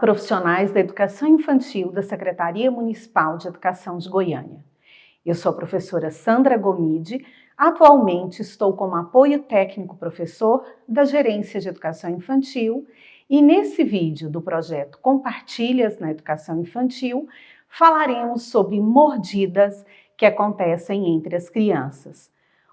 profissionais da educação infantil da Secretaria Municipal de Educação de Goiânia. Eu sou a professora Sandra Gomide, atualmente estou como apoio técnico professor da Gerência de Educação Infantil e nesse vídeo do projeto Compartilhas na Educação Infantil falaremos sobre mordidas que acontecem entre as crianças.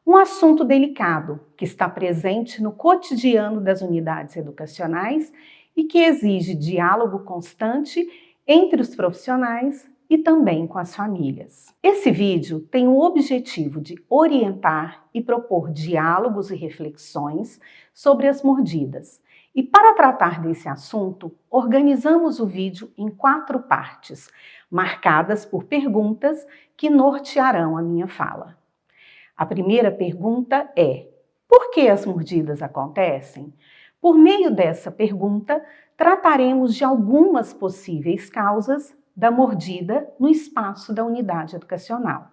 Um assunto delicado que está presente no cotidiano das unidades educacionais e que exige diálogo constante entre os profissionais e também com as famílias. Esse vídeo tem o objetivo de orientar e propor diálogos e reflexões sobre as mordidas. E para tratar desse assunto, organizamos o vídeo em 4 partes, marcadas por perguntas que nortearão a minha fala. A primeira pergunta é: por que as mordidas acontecem? Por meio dessa pergunta, trataremos de algumas possíveis causas da mordida no espaço da unidade educacional.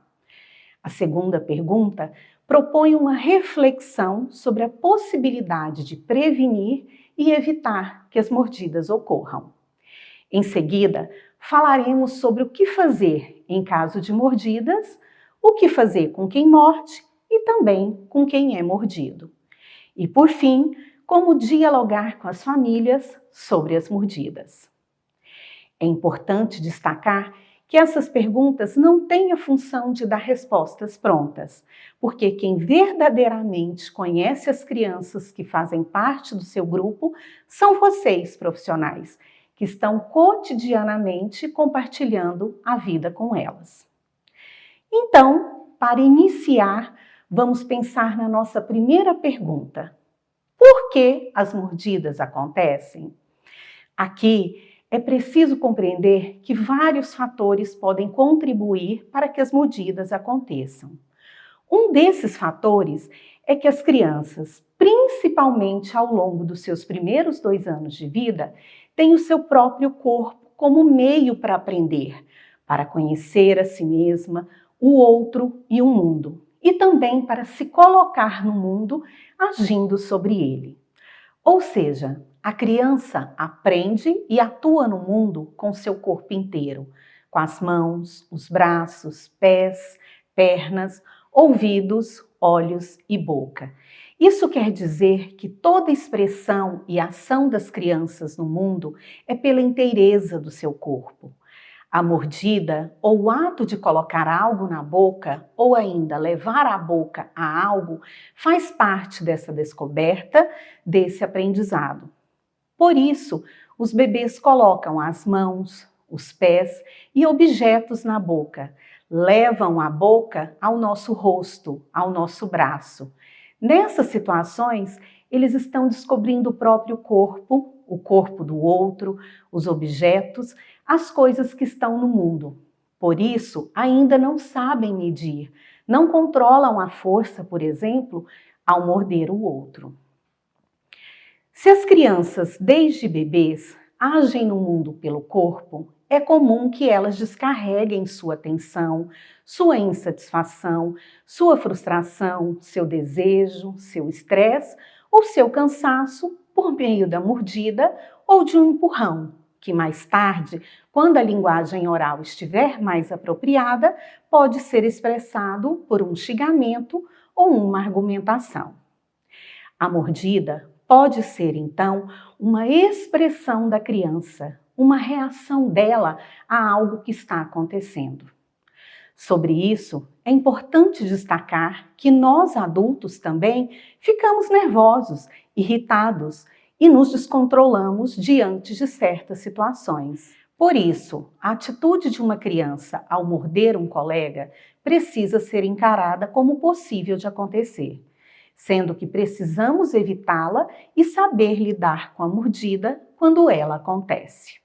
A segunda pergunta propõe uma reflexão sobre a possibilidade de prevenir e evitar que as mordidas ocorram. Em seguida, falaremos sobre o que fazer em caso de mordidas, o que fazer com quem morde e também com quem é mordido. E, por fim, como dialogar com as famílias sobre as mordidas. É importante destacar que essas perguntas não têm a função de dar respostas prontas, porque quem verdadeiramente conhece as crianças que fazem parte do seu grupo são vocês, profissionais, que estão cotidianamente compartilhando a vida com elas. Então, para iniciar, vamos pensar na nossa primeira pergunta. Por que as mordidas acontecem? Aqui é preciso compreender que vários fatores podem contribuir para que as mordidas aconteçam. Um desses fatores é que as crianças, principalmente ao longo dos seus primeiros 2 anos de vida, têm o seu próprio corpo como meio para aprender, para conhecer a si mesma, o outro e o mundo, e também para se colocar no mundo agindo sobre ele. Ou seja, a criança aprende e atua no mundo com seu corpo inteiro, com as mãos, os braços, pés, pernas, ouvidos, olhos e boca. Isso quer dizer que toda expressão e ação das crianças no mundo é pela inteireza do seu corpo. A mordida, ou o ato de colocar algo na boca, ou ainda levar a boca a algo, faz parte dessa descoberta, desse aprendizado. Por isso, os bebês colocam as mãos, os pés e objetos na boca, levam a boca ao nosso rosto, ao nosso braço. Nessas situações, eles estão descobrindo o próprio corpo, o corpo do outro, os objetos, as coisas que estão no mundo. Por isso, ainda não sabem medir, não controlam a força, por exemplo, ao morder o outro. Se as crianças, desde bebês, agem no mundo pelo corpo, é comum que elas descarreguem sua tensão, sua insatisfação, sua frustração, seu desejo, seu estresse ou seu cansaço por meio da mordida ou de um empurrão, que mais tarde, quando a linguagem oral estiver mais apropriada, pode ser expressado por um xingamento ou uma argumentação. A mordida pode ser, então, uma expressão da criança, uma reação dela a algo que está acontecendo. Sobre isso, é importante destacar que nós adultos também ficamos nervosos, irritados e nos descontrolamos diante de certas situações. Por isso, a atitude de uma criança ao morder um colega precisa ser encarada como possível de acontecer, sendo que precisamos evitá-la e saber lidar com a mordida quando ela acontece.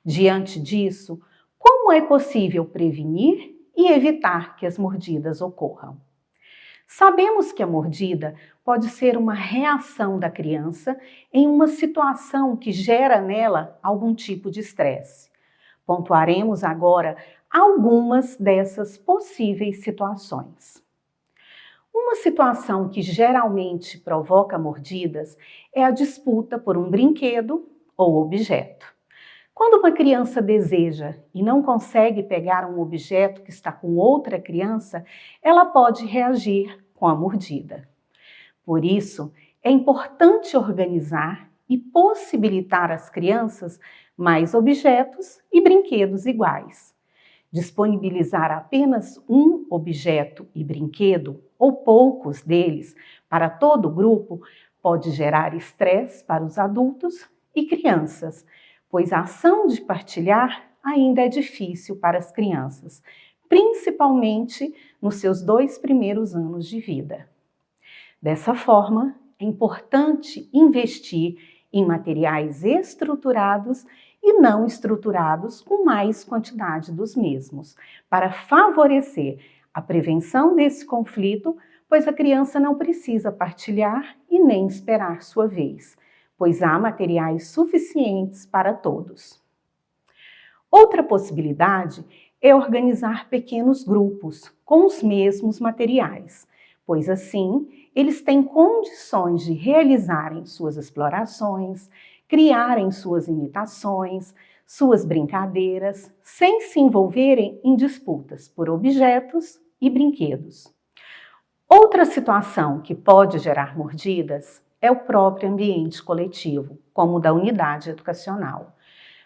Diante disso, como é possível prevenir e evitar que as mordidas ocorram? Sabemos que a mordida pode ser uma reação da criança em uma situação que gera nela algum tipo de estresse. Pontuaremos agora algumas dessas possíveis situações. Uma situação que geralmente provoca mordidas é a disputa por um brinquedo ou objeto. Quando uma criança deseja e não consegue pegar um objeto que está com outra criança, ela pode reagir com a mordida. Por isso, é importante organizar e possibilitar às crianças mais objetos e brinquedos iguais. Disponibilizar apenas um objeto e brinquedo, ou poucos deles, para todo o grupo, pode gerar estresse para os adultos e crianças, pois a ação de partilhar ainda é difícil para as crianças, principalmente nos seus 2 primeiros anos de vida. Dessa forma, é importante investir em materiais estruturados e não estruturados com mais quantidade dos mesmos, para favorecer a prevenção desse conflito, pois a criança não precisa partilhar e nem esperar sua vez, pois há materiais suficientes para todos. Outra possibilidade é organizar pequenos grupos com os mesmos materiais, pois assim eles têm condições de realizarem suas explorações, criarem suas imitações, suas brincadeiras, sem se envolverem em disputas por objetos e brinquedos. Outra situação que pode gerar mordidas é o próprio ambiente coletivo, como o da unidade educacional.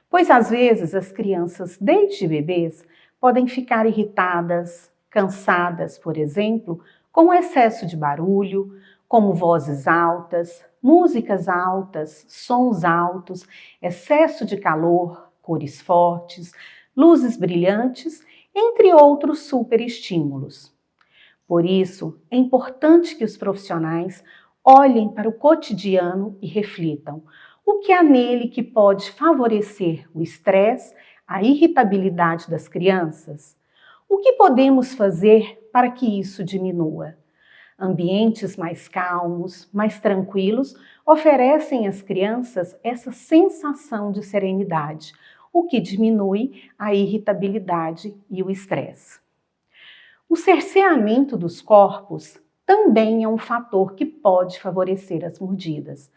Pois às vezes as crianças, desde bebês, podem ficar irritadas, cansadas, por exemplo, com o excesso de barulho, como vozes altas, músicas altas, sons altos, excesso de calor, cores fortes, luzes brilhantes, entre outros superestímulos. Por isso, é importante que os profissionais olhem para o cotidiano e reflitam o que há nele que pode favorecer o estresse, a irritabilidade das crianças. O que podemos fazer para que isso diminua? Ambientes mais calmos, mais tranquilos, oferecem às crianças essa sensação de serenidade, o que diminui a irritabilidade e o estresse. O cerceamento dos corpos também é um fator que pode favorecer as mordidas,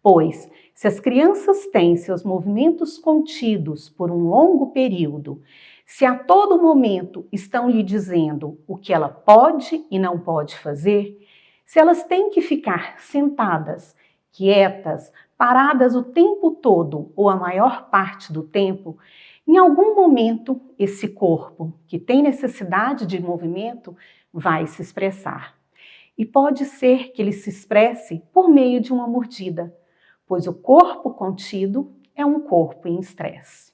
pois, se as crianças têm seus movimentos contidos por um longo período, se a todo momento estão lhe dizendo o que ela pode e não pode fazer, se elas têm que ficar sentadas, quietas, paradas o tempo todo ou a maior parte do tempo, em algum momento esse corpo, que tem necessidade de movimento, vai se expressar. E pode ser que ele se expresse por meio de uma mordida, pois o corpo contido é um corpo em estresse.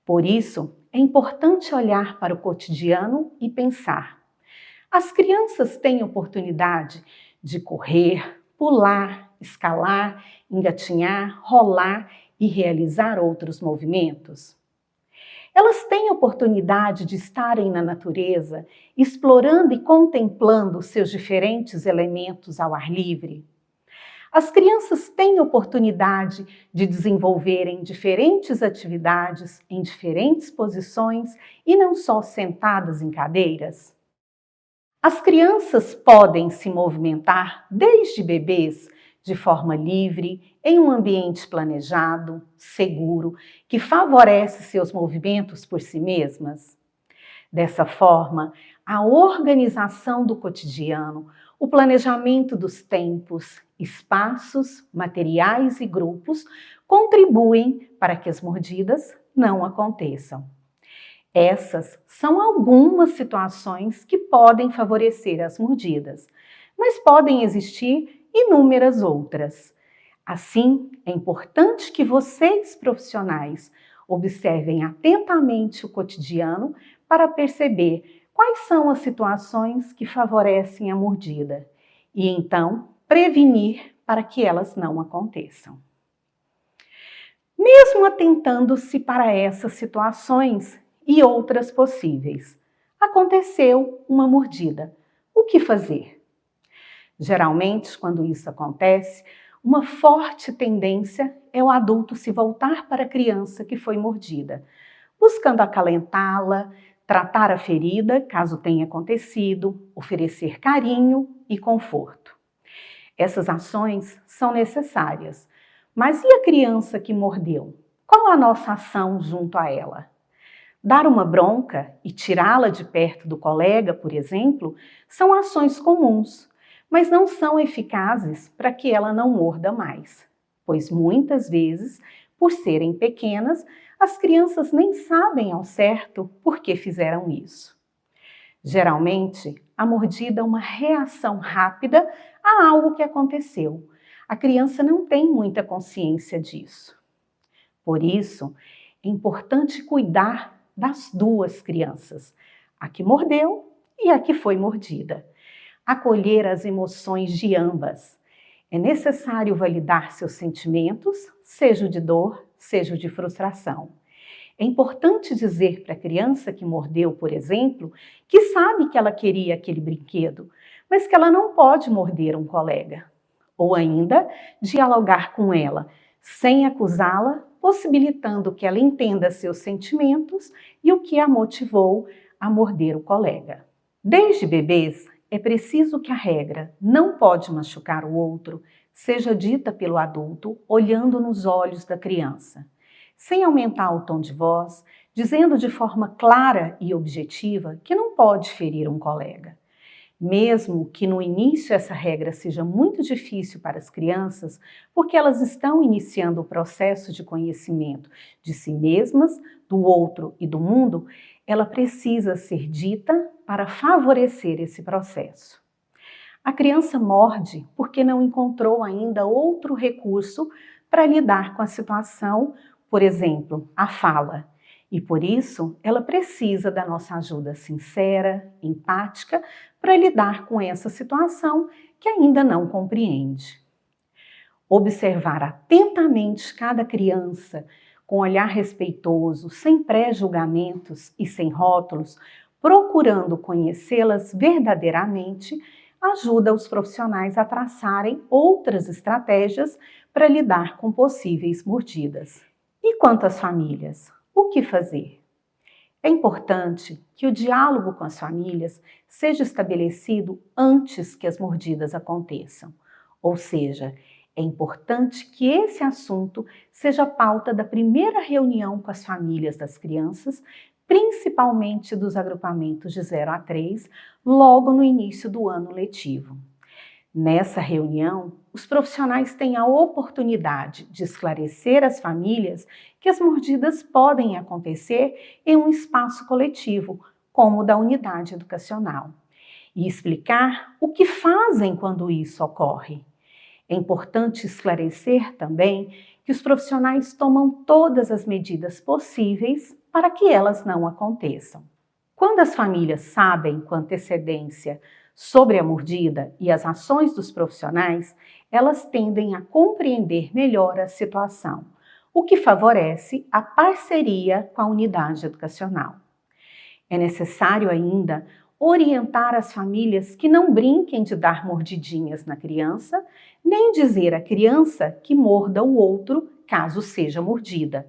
Por isso, é importante olhar para o cotidiano e pensar: as crianças têm oportunidade de correr, pular, escalar, engatinhar, rolar e realizar outros movimentos? Elas têm oportunidade de estarem na natureza, explorando e contemplando seus diferentes elementos ao ar livre? As crianças têm oportunidade de desenvolverem diferentes atividades em diferentes posições e não só sentadas em cadeiras? As crianças podem se movimentar desde bebês de forma livre, em um ambiente planejado, seguro, que favorece seus movimentos por si mesmas? Dessa forma, a organização do cotidiano, o planejamento dos tempos, espaços, materiais e grupos contribuem para que as mordidas não aconteçam. Essas são algumas situações que podem favorecer as mordidas, mas podem existir inúmeras outras. Assim, é importante que vocês, profissionais, observem atentamente o cotidiano para perceber quais são as situações que favorecem a mordida e, então, prevenir para que elas não aconteçam. Mesmo atentando-se para essas situações e outras possíveis, aconteceu uma mordida. O que fazer? Geralmente, quando isso acontece, uma forte tendência é o adulto se voltar para a criança que foi mordida, buscando acalentá-la, tratar a ferida, caso tenha acontecido, oferecer carinho e conforto. Essas ações são necessárias, mas e a criança que mordeu? Qual a nossa ação junto a ela? Dar uma bronca e tirá-la de perto do colega, por exemplo, são ações comuns, mas não são eficazes para que ela não morda mais, pois muitas vezes, por serem pequenas, as crianças nem sabem ao certo por que fizeram isso. Geralmente, a mordida é uma reação rápida a algo que aconteceu. A criança não tem muita consciência disso. Por isso, é importante cuidar das duas crianças, a que mordeu e a que foi mordida. Acolher as emoções de ambas. É necessário validar seus sentimentos, seja de dor, seja de frustração. É importante dizer para a criança que mordeu, por exemplo, que sabe que ela queria aquele brinquedo, mas que ela não pode morder um colega. Ou ainda, dialogar com ela, sem acusá-la, possibilitando que ela entenda seus sentimentos e o que a motivou a morder o colega. Desde bebês, é preciso que a regra "não pode machucar o outro" seja dita pelo adulto olhando nos olhos da criança, sem aumentar o tom de voz, dizendo de forma clara e objetiva que não pode ferir um colega. Mesmo que no início essa regra seja muito difícil para as crianças, porque elas estão iniciando o processo de conhecimento de si mesmas, do outro e do mundo, ela precisa ser dita para favorecer esse processo. A criança morde porque não encontrou ainda outro recurso para lidar com a situação, por exemplo, a fala. E por isso, ela precisa da nossa ajuda sincera, empática, para lidar com essa situação que ainda não compreende. Observar atentamente cada criança, com olhar respeitoso, sem pré-julgamentos e sem rótulos, procurando conhecê-las verdadeiramente, ajuda os profissionais a traçarem outras estratégias para lidar com possíveis mordidas. E quanto às famílias? O que fazer? É importante que o diálogo com as famílias seja estabelecido antes que as mordidas aconteçam. Ou seja, é importante que esse assunto seja a pauta da primeira reunião com as famílias das crianças, principalmente dos agrupamentos de 0 a 3, logo no início do ano letivo. Nessa reunião, os profissionais têm a oportunidade de esclarecer às famílias que as mordidas podem acontecer em um espaço coletivo, como o da unidade educacional, e explicar o que fazem quando isso ocorre. É importante esclarecer também que os profissionais tomam todas as medidas possíveis para que elas não aconteçam. Quando as famílias sabem com antecedência sobre a mordida e as ações dos profissionais, elas tendem a compreender melhor a situação, o que favorece a parceria com a unidade educacional. É necessário ainda orientar as famílias que não brinquem de dar mordidinhas na criança, nem dizer à criança que morda o outro caso seja mordida,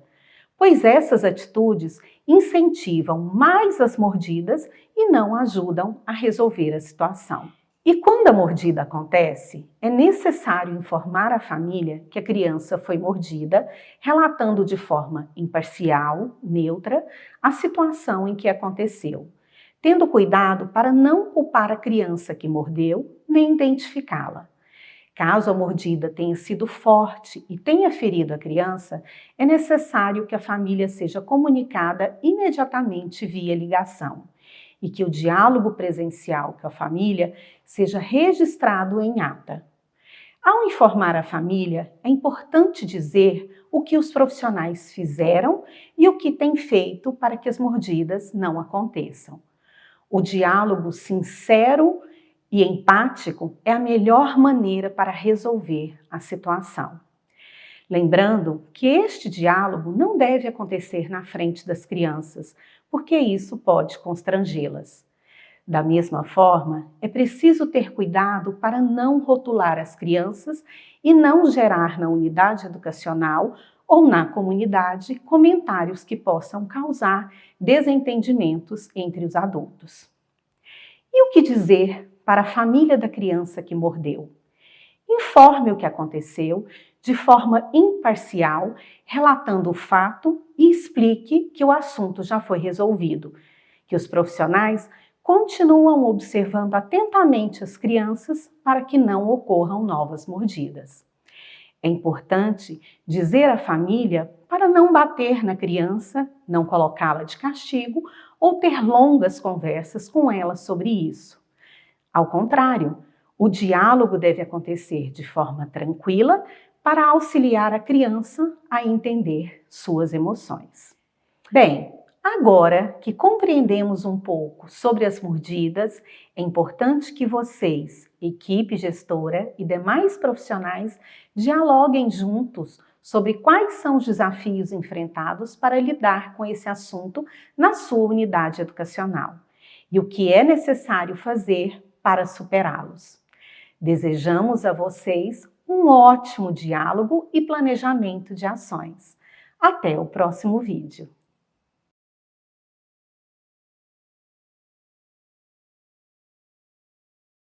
pois essas atitudes incentivam mais as mordidas e não ajudam a resolver a situação. E quando a mordida acontece, é necessário informar a família que a criança foi mordida, relatando de forma imparcial, neutra, a situação em que aconteceu, tendo cuidado para não culpar a criança que mordeu, nem identificá-la. Caso a mordida tenha sido forte e tenha ferido a criança, é necessário que a família seja comunicada imediatamente via ligação e que o diálogo presencial com a família seja registrado em ata. Ao informar a família, é importante dizer o que os profissionais fizeram e o que têm feito para que as mordidas não aconteçam. O diálogo sincero e empático é a melhor maneira para resolver a situação. Lembrando que este diálogo não deve acontecer na frente das crianças, porque isso pode constrangê-las. Da mesma forma, é preciso ter cuidado para não rotular as crianças e não gerar na unidade educacional ou na comunidade comentários que possam causar desentendimentos entre os adultos. E o que dizer para a família da criança que mordeu? Informe o que aconteceu de forma imparcial, relatando o fato e explique que o assunto já foi resolvido, que os profissionais continuam observando atentamente as crianças para que não ocorram novas mordidas. É importante dizer à família para não bater na criança, não colocá-la de castigo ou ter longas conversas com ela sobre isso. Ao contrário, o diálogo deve acontecer de forma tranquila para auxiliar a criança a entender suas emoções. Bem, agora que compreendemos um pouco sobre as mordidas, é importante que vocês, equipe gestora e demais profissionais, dialoguem juntos sobre quais são os desafios enfrentados para lidar com esse assunto na sua unidade educacional e o que é necessário fazer para superá-los. Desejamos a vocês um ótimo diálogo e planejamento de ações. Até o próximo vídeo.